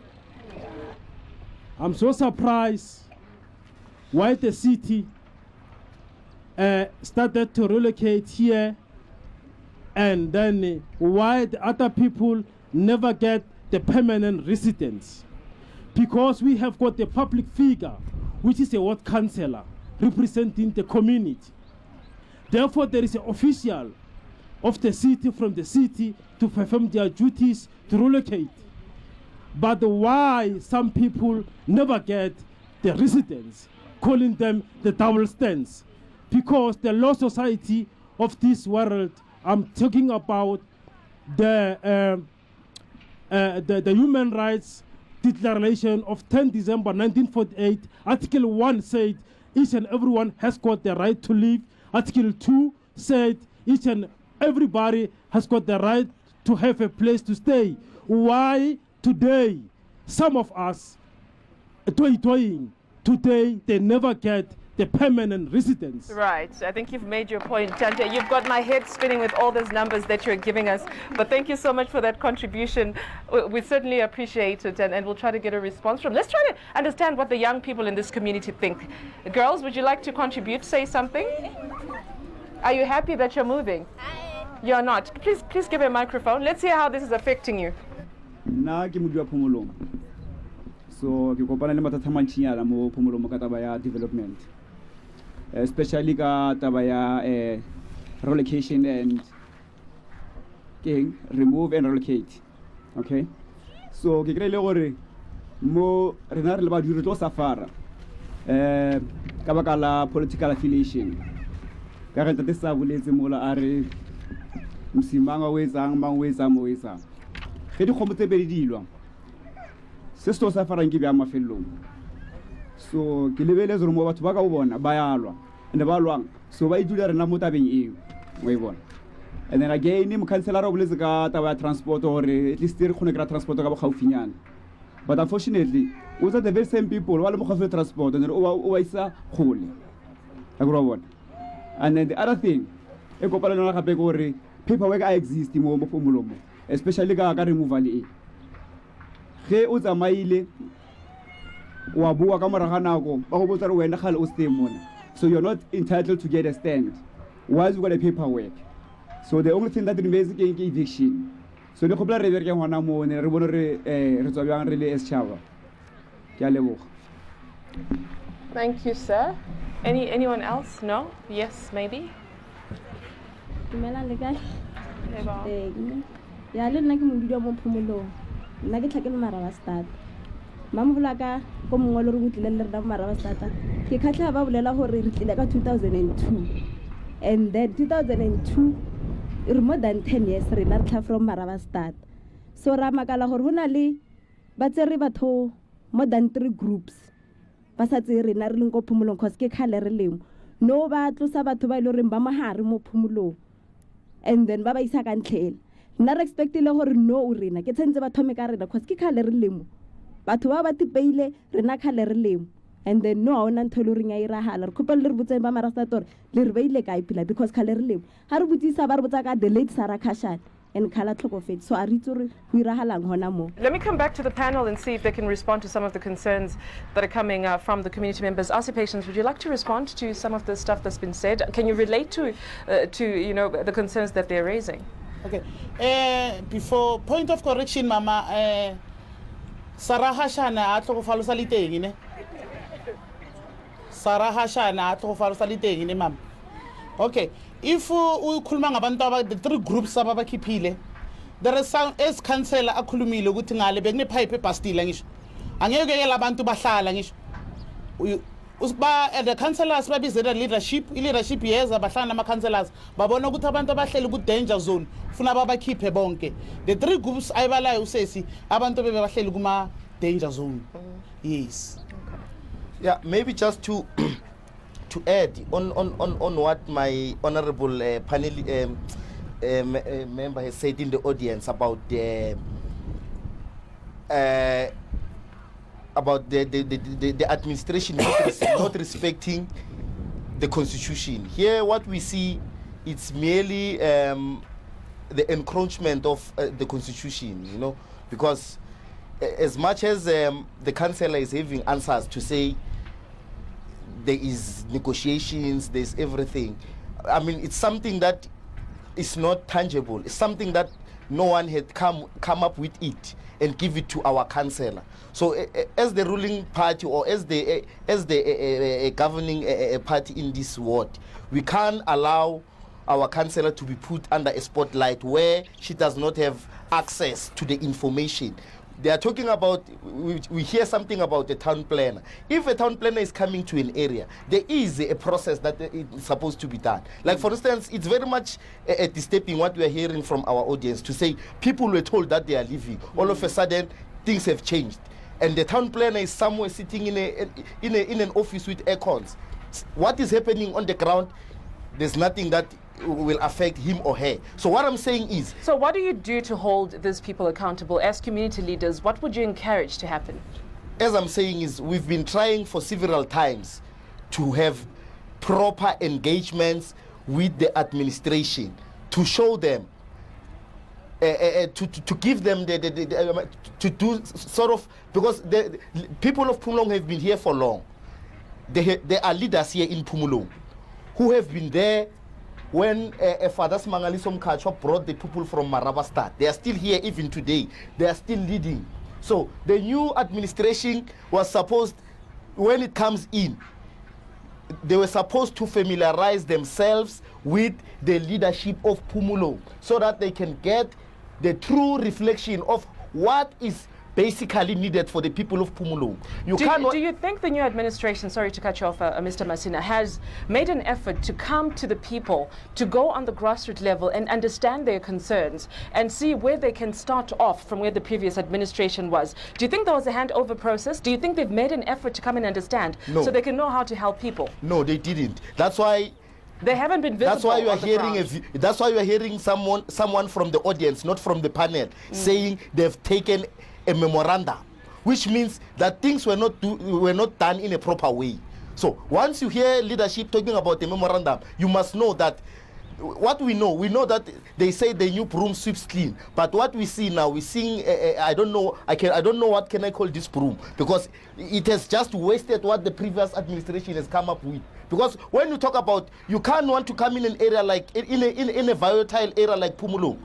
J: I'm so surprised why the city started to relocate here, and then why the other people never get the permanent residence. Because we have got the public figure, which is a ward councillor representing the community. Therefore, there is an official of the city from the city to perform their duties to relocate. But why some people never get the residents, calling them the double stands? Because the law society of this world, I'm talking about the Human Rights Declaration of 10 December 1948, Article 1 said each and everyone has got the right to live. Article 2 said each and everybody has got the right to have a place to stay. Why today, some of us, today they never get the permanent residence?
A: Right. I think you've made your point, Tante. You've got my head spinning with all those numbers that you're giving us. But thank you so much for that contribution. We certainly appreciate it, and we'll try to get a response from. Let's try to understand what the young people in this community think. Girls, would you like to contribute? Say something. Are you happy that you're moving? You're not. Please give a microphone. Let's hear how this is affecting you.
K: Na ke modua phomolong, so ke kopana le mathata mantšinyana mo phomolong mo ka taba ya development, especially ka taba ya relocation and remove and relocate. Okay, so ke kry le gore mo rena re le badudi re tlo safara ka baka la political affiliation, ka re ntate sa boletse mola a re msimanga o etsang mang o etsang mo etsang ge di kgomo tse pedi dilwa se se tlo safarang ke bja mafellong. So ke lebeletse gore mo batho ba ka o bona ba yalwa and ba lwang, so ba idula rena mo tabeng eo mo e bona. And then again mokhanselara o boletse ka taba ya transport gore at least re kgone kry transport ka bogaufinyana, but unfortunately o tsa the very same people ba le mogaufi transport and o ba isa kgole a go bona. And then the other thing e kopana le gape ke gore paperwork a exist mo phomolomo, especially ka removal e ge o tsamaile wa bua ka moraga nako ba go botsa re wena gale o stay mona, so you're not entitled to get a stand once you got a paperwork. So the only thing that remains is eviction. So le khopla re bereke ngwana mo ne re bone re tswa bjang re le eschaba. Ke a leboga.
A: Thank you, sir. Anyone else? No? Yes, maybe.
L: Ya le nna ke modudi mo phomolong, nna ke tlhakele Maraba Stad. Mama bolaka ko mongwe le re botlile le re da Maraba Stad. Ke khatlha ba bolela gore re tlile ka 2002, and then 2002 re more than 10 years re na re tlha from Maraba Stad. So ra makala gore hona le ba tsere batho more than 3 groups ba sa tsere na re leng ko phomolong cause ke khale re leng no ba tlosa batho ba ile re ba mahare mo phomolong. and then ba ba isa ka ntlhela nna re expectile gore no rena ke tshentse ba thome ka rena cause ke khale re lemo batho ba tipeile rena khale re lemo and then no ona ntholo re nya iragala re khopela le re botseng ba marastator le re beile ka ipila because khale re lemo ha re botsisa ba re botsa ka the late Sarah Khashane and khala tlhokofetse so a re itse re go iragalang hona mo.
A: Let me come back to the panel and see if they can respond to some of the concerns that are coming from the community members. Patience, would you like to respond to some of the stuff that's been said? Can you relate to you know, the concerns that they're raising?
C: Okay. Before point of correction, Mama, Sarah Khashane a tlhokofalo sa liteng ne. Sarah Khashane a tlhokofalo sa liteng ne mama. Okay. If we khuluma ngabantu aba the three groups ababakhiphile, there is some as councillor akhulumile ukuthi ngale bekune pipe ebastila ngisho. Angeke ke labantu bahlala ngisho. Usba the councillors babizela leadership, leadership yeza bahlala nama councillors babona ukuthi abantu abahleli ku danger zone ufuna babakhiphe bonke. The three groups ayibalayo usesi abantu bebe bahleli kuma danger zone. Yes.
D: Okay. Yeah, maybe just to add on what my honorable panel member has said in the audience about the administration not respecting the constitution. Here what we see, it's merely the encroachment of the constitution, you know, because as much as the councillor is having answers to say there is negotiations, there's everything. I mean, it's something that is not tangible. It's something that no one had come up with it and give it to our councillor. So as the ruling party or as the governing party in this ward, we can't allow our councillor to be put under a spotlight where she does not have access to the information. They are talking about, we hear something about the town planner. If a town planner is coming to an area, there is a process that is supposed to be done. Like for instance, it's very much disturbing what we are hearing from our audience to say people were told that they are leaving. All of a sudden, things have changed. And the town planner is somewhere sitting in an office with aircons. What is happening on the ground, there's nothing that will affect him or her. So what I'm saying is...
A: So what do you do to hold these people accountable as community leaders? What would you encourage to happen?
D: As I'm saying is, we've been trying for several times to have proper engagements with the administration, to show them, to give them to do sort of, because the people of Phomolong have been here for long. There are leaders here in Phomolong who have been there when Father Mangaliso Mkhatshwa brought the people from Marabastad. They are still here even today. They are still leading. So the new administration was supposed, when it comes in, they were supposed to familiarize themselves with the leadership of Phomolong so that they can get the true reflection of what is basically needed for the people of Phomolong.
A: Do you think the new administration, sorry to cut you off, Mr. Masina, has made an effort to come to the people, to go on the grassroots level and understand their concerns and see where they can start off from where the previous administration was? Do you think there was a handover process? Do you think they've made an effort to come and understand so they can know how to help people?
D: No, they didn't. That's why
A: they haven't been visible.
D: That's why you are hearing that's why you are hearing someone from the audience, not from the panel, saying they've taken a memorandum, which means that things were not done in a proper way. So once you hear leadership talking about the memorandum, you must know that what we know that they say the new broom sweeps clean, but what we see now, we're seeing I don't know what can I call this broom, because it has just wasted what the previous administration has come up with. Because when you talk about, you can't want to come in an area like in a volatile area like Phomolong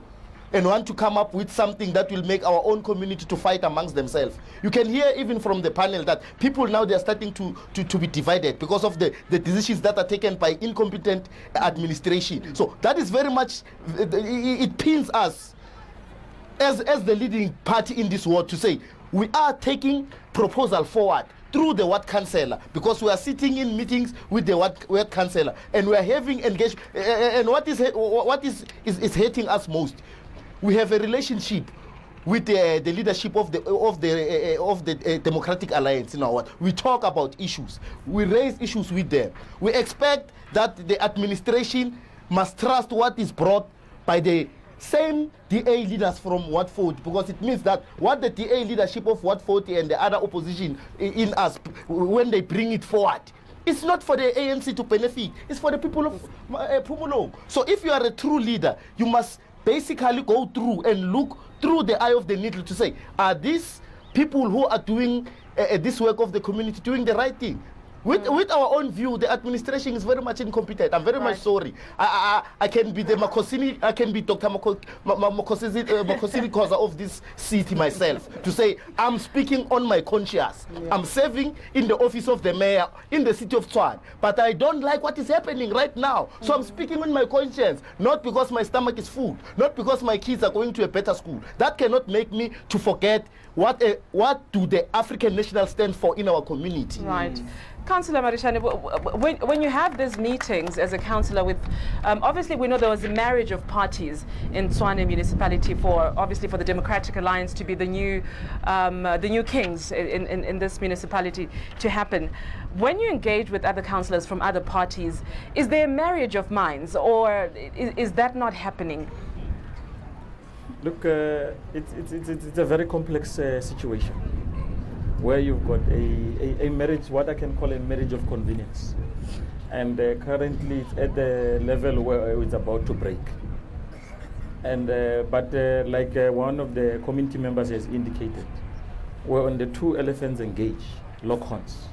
D: and want to come up with something that will make our own community to fight amongst themselves. You can hear even from the panel that people now, they are starting to be divided because of the decisions that are taken by incompetent administration. So that is very much, it pains us as the leading party in this world to say, we are taking proposal forward through the ward councillor, because we are sitting in meetings with the ward councillor and we are having engagement. And what is hurting us most, we have a relationship with the leadership of the Democratic Alliance. You know what? We talk about issues. We raise issues with them. We expect that the administration must trust what is brought by the same DA leaders from Ward 40, because it means that what the DA leadership of Ward 40 and the other opposition in us, when they bring it forward, it's not for the ANC to benefit, it's for the people of Phomolong. So if you are a true leader, you must basically go through and look through the eye of the needle to say, are these people who are doing this work of the community doing the right thing? With our own view, the administration is very much incompetent. I'm very much sorry. I can be the Makosini, I can be Dr. Makosini causer of this city myself, to say I'm speaking on my conscience. I'm serving in the office of the mayor in the city of Tshwane, but I don't like what is happening right now. So I'm speaking on my conscience, not because my stomach is full, not because my kids are going to a better school. That cannot make me to forget what do the African National stand for in our community.
A: Right. Councillor Marishane, when you have these meetings as a councillor with, obviously we know there was a marriage of parties in Tshwane municipality obviously for the Democratic Alliance to be the new kings in this municipality to happen. When you engage with other councillors from other parties, is there a marriage of minds, or is that not happening?
B: Look, it's a very complex situation, where you've got a marriage, what I can call a marriage of convenience. And currently it's at the level where it's about to break. And like one of the community members has indicated, when the two elephants engage, lock horns,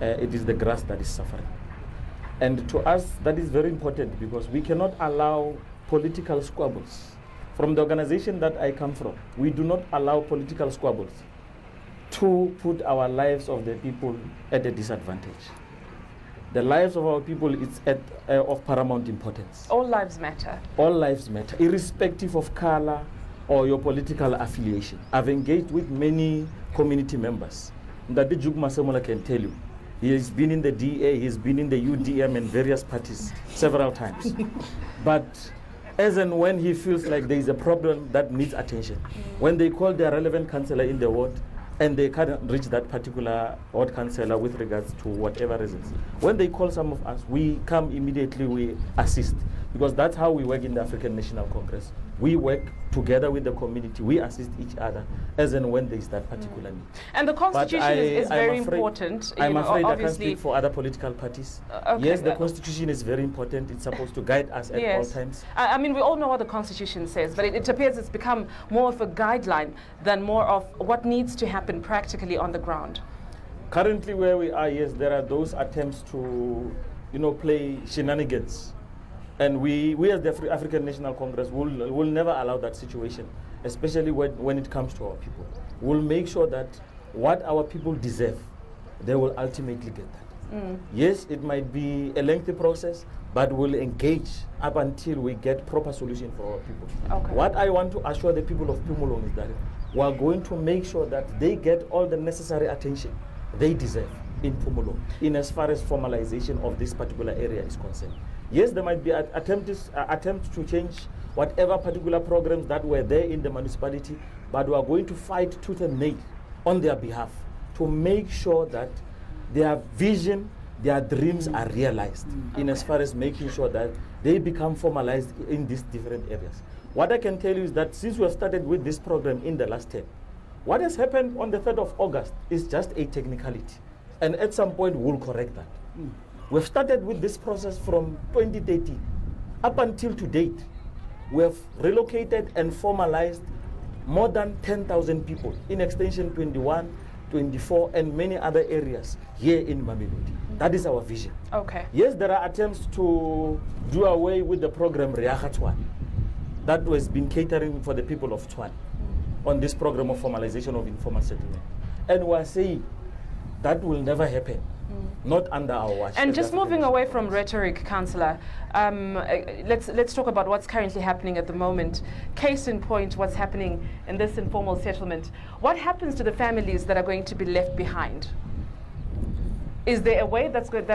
B: it is the grass that is suffering. And to us, that is very important, because we cannot allow political squabbles. From the organization that I come from, we do not allow political squabbles to put our lives of the people at a disadvantage. The lives of our people is of paramount importance.
A: All lives matter.
B: All lives matter, irrespective of color or your political affiliation. I've engaged with many community members. Ndadi Juk Masemola can tell you. He has been in the DA, he's been in the UDM and various parties several times. But as and when he feels like there is a problem that needs attention, when they call their relevant councillor in the ward, and they can't reach that particular ward councillor with regards to whatever reasons, when they call some of us, we come immediately, we assist, because that's how we work in the African National Congress. We work together with the community, we assist each other as and when there is that particular need.
A: And the constitution is very important.
B: I'm afraid I can't speak for other political parties. Okay, yes, the constitution is very important. It's supposed to guide us at all times.
A: I mean, we all know what the constitution says, but it appears it's become more of a guideline than more of what needs to happen practically on the ground.
B: Currently where we are, yes, there are those attempts to, play shenanigans. And we as the African National Congress will never allow that situation, especially when it comes to our people. We'll make sure that what our people deserve, they will ultimately get that. Yes, it might be a lengthy process, but we'll engage up until we get proper solution for our people. Okay. What I want to assure the people of Phomolong is that we are going to make sure that they get all the necessary attention they deserve in Phomolong, in as far as formalization of this particular area is concerned. Yes, there might be attempts to change whatever particular programs that were there in the municipality, but we are going to fight tooth and nail on their behalf to make sure that their vision, their dreams are realized in as far as making sure that they become formalized in these different areas. What I can tell you is that since we have started with this program in the last term, what has happened on the 3rd of August is just a technicality. And at some point, we'll correct that. We've started with this process from 2013. Up until to date, we have relocated and formalized more than 10,000 people in Extension 21, 24, and many other areas here in Mamelodi. That is our vision.
A: Okay.
B: Yes, there are attempts to do away with the program Riaga Tshwane that has been catering for the people of Tshwane on this program of formalization of informal settlement. And we are saying that will never happen. Not under our watch.
A: And just moving away from rhetoric, Councillor, let's talk about what's currently happening at the moment. Case in point, what's happening in this informal settlement. What happens to the families that are going to be left behind? Is there a way that's good,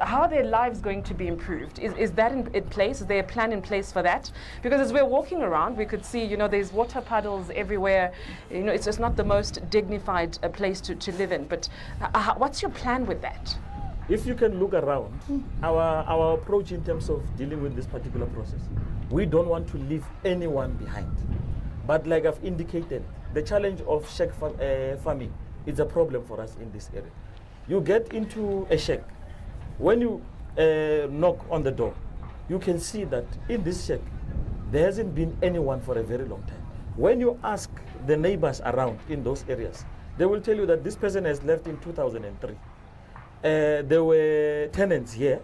A: how are their lives going to be improved? Is that in place? Is there a plan in place for that? Because as we're walking around, we could see, there's water puddles everywhere. It's just not the most dignified place to live in. But what's your plan with that?
B: if you can look around, our approach in terms of dealing with this particular process, we don't want to leave anyone behind. But like I've indicated, the challenge of shack farming is a problem for us in this area. You get into a shack, when you knock on the door, you can see that in this shack, there hasn't been anyone for a very long time. When you ask the neighbors around in those areas, they will tell you that this person has left in 2003. There were tenants here,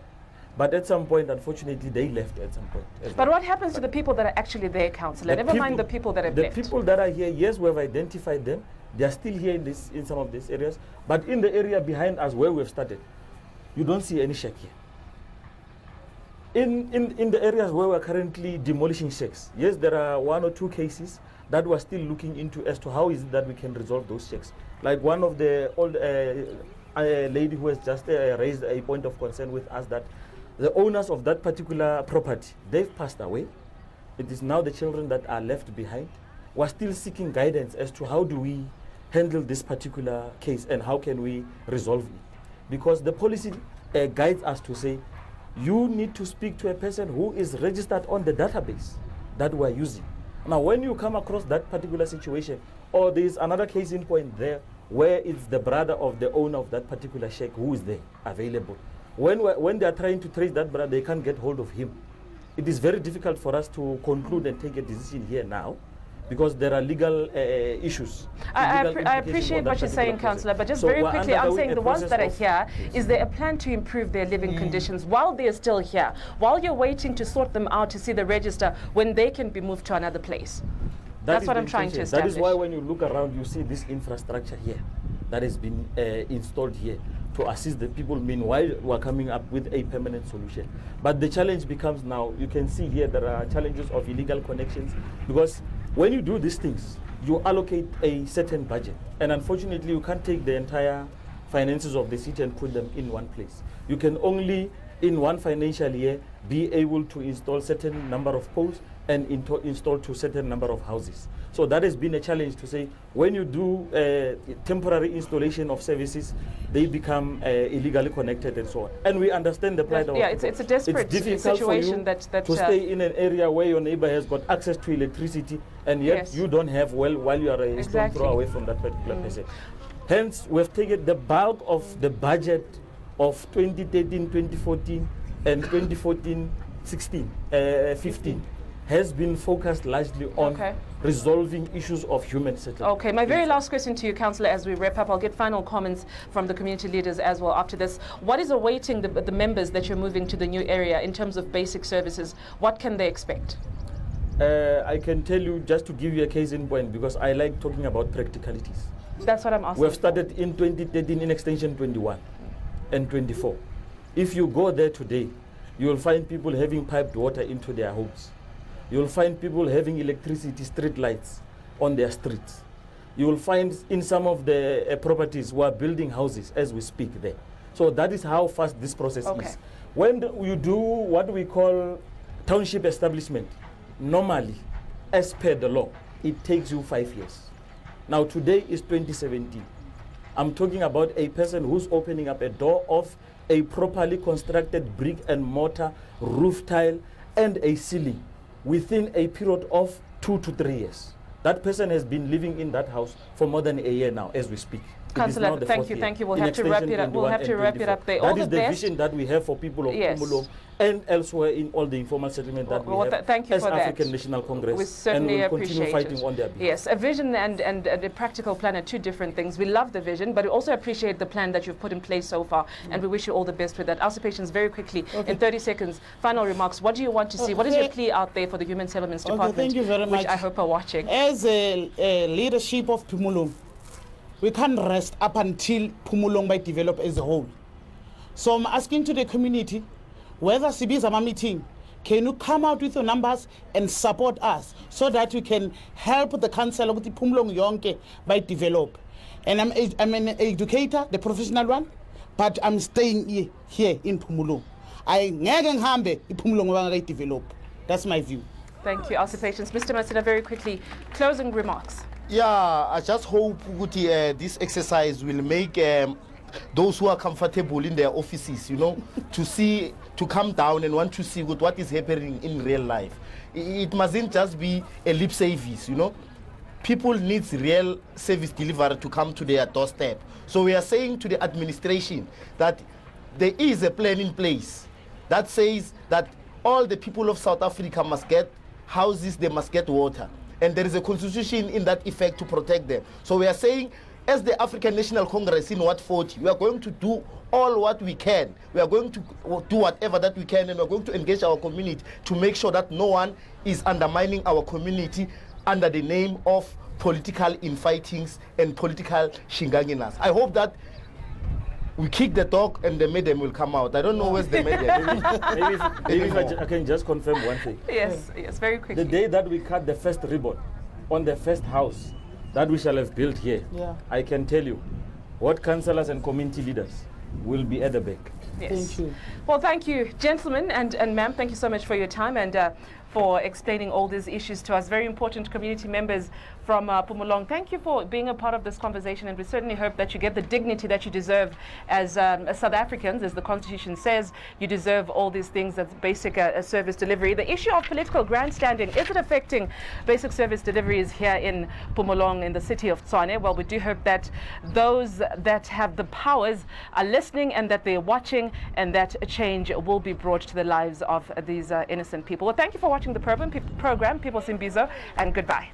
B: but at some point, unfortunately, they left at some point.
A: But what happens to the people that are actually there, Councillor? Never mind the people that have left.
B: The people that are here, yes, we have identified them. They are still here in some of these areas. But in the area behind us where we've started, you don't see any shack here. In the areas where we're currently demolishing shacks, yes, there are 1 or 2 cases that we're still looking into as to how is it that we can resolve those shacks. Like one of the old lady who has just raised a point of concern with us that the owners of that particular property, they've passed away. It is now the children that are left behind. We're still seeking guidance as to how do we handle this particular case and how can we resolve it. Because the policy guides us to say, you need to speak to a person who is registered on the database that we're using. Now, when you come across that particular situation, or there's another case in point there where it's the brother of the owner of that particular shack who is there available. When they are trying to trace that brother, they can't get hold of him. It is very difficult for us to conclude and take a decision here now, because there are legal issues.
A: I appreciate what you're saying, Councillor, but just very quickly, I'm saying the ones that are here, is there a plan to improve their living conditions while they're still here, while you're waiting to sort them out to see the register when they can be moved to another place? That's what I'm trying to establish.
B: That is why when you look around, you see this infrastructure here that has been installed here to assist the people. Meanwhile, we're coming up with a permanent solution. But the challenge becomes now, you can see here there are challenges of illegal connections, because when you do these things, you allocate a certain budget. And unfortunately, you can't take the entire finances of the city and put them in one place. You can only, in one financial year, be able to install certain number of poles and install to certain number of houses. So that has been a challenge to say, when you do temporary installation of services, they become illegally connected and so on. And we understand the plight of
A: it's a desperate situation
B: to stay in an area where your neighbor has got access to electricity, and yet you don't have well while you are a stone throw away from that particular person. Hence, we've taken the bulk of the budget of 2013, 2014, and 2014, 16, 15. Has been focused largely on resolving issues of human settlement.
A: Okay, my very last question to you, Councillor, as we wrap up. I'll get final comments from the community leaders as well after this. What is awaiting the members that you're moving to the new area in terms of basic services? What can they expect?
B: I can tell you, just to give you a case in point, because I like talking about practicalities.
A: That's what I'm asking.
B: We have started in 2013 in extension 21 and 24. If you go there today, you will find people having piped water into their homes. You'll find people having electricity, street lights on their streets. You will find in some of the properties who are building houses as we speak there. So that is how fast this process is. When you do what we call township establishment, normally, as per the law, it takes you 5 years. Now today is 2017. I'm talking about a person who's opening up a door of a properly constructed brick and mortar roof tile and a ceiling within a period of 2 to 3 years. That person has been living in that house for more than a year now, as we speak.
A: Councillor, thank you. We'll have to wrap it up. We'll have to wrap it up there.
B: That is the vision that we have for people of Imbizo and elsewhere in all the informal settlement that we have
A: thank you
B: as
A: for
B: African
A: that.
B: National Congress.
A: We certainly
B: and we'll
A: appreciate
B: continue fighting
A: it.
B: on their behalf.
A: Yes, a vision and a practical plan are two different things. We love the vision, but we also appreciate the plan that you've put in place so far, and we wish you all the best with that. Our patients, very quickly, in 30 seconds, final remarks. What do you want to see? What is your plea out there for the Human Settlements Department,
C: thank you very much.
A: which I hope are watching?
C: As a leadership of Phomolong, we can't rest up until Phomolong might develop as a whole. So I'm asking to the community, whether Sibiza meeting, can you come out with your numbers and support us so that we can help the council of the Phomolong Yonke by develop? And I'm an educator, the professional one, but I'm staying here in Phomolong. I ngeke ngihambe iPhomolong wangeke develop. That's my view.
A: Thank you, Elsie Patience. Mr. Masina, very quickly, closing remarks.
D: Yeah, I just hope this exercise will make those who are comfortable in their offices, you know, to come down and want to see what is happening in real life. It mustn't just be a lip service, you know. People need real service delivery to come to their doorstep. So we are saying to the administration that there is a plan in place that says that all the people of South Africa must get houses, they must get water. And there is a constitution in that effect to protect them. So we are saying, as the African National Congress in Ward 40, we are going to do all what we can. We are going to do whatever that we can, and we are going to engage our community to make sure that no one is undermining our community under the name of political infightings and political shinganginas. I hope that we kick the dog and the madam will come out. I don't know where's the madam.
B: maybe if I can just confirm one thing.
A: Yes, very quickly.
B: The day that we cut the first ribbon on the first house that we shall have built here, I can tell you what councillors and community leaders will be at the back.
A: Yes.
C: Thank you.
A: Well, thank you, gentlemen and ma'am. Thank you so much for your time and for explaining all these issues to us. Very important community members from Mpumalanga. Thank you for being a part of this conversation, and we certainly hope that you get the dignity that you deserve as South Africans. As the Constitution says, you deserve all these things as basic service delivery. The issue of political grandstanding, is it affecting basic service deliveries here in Mpumalanga, in the city of Tshwane? Well, we do hope that those that have the powers are listening and that they're watching, and that a change will be brought to the lives of these innocent people. Well, thank you for watching the program. People's Imbizo, and goodbye.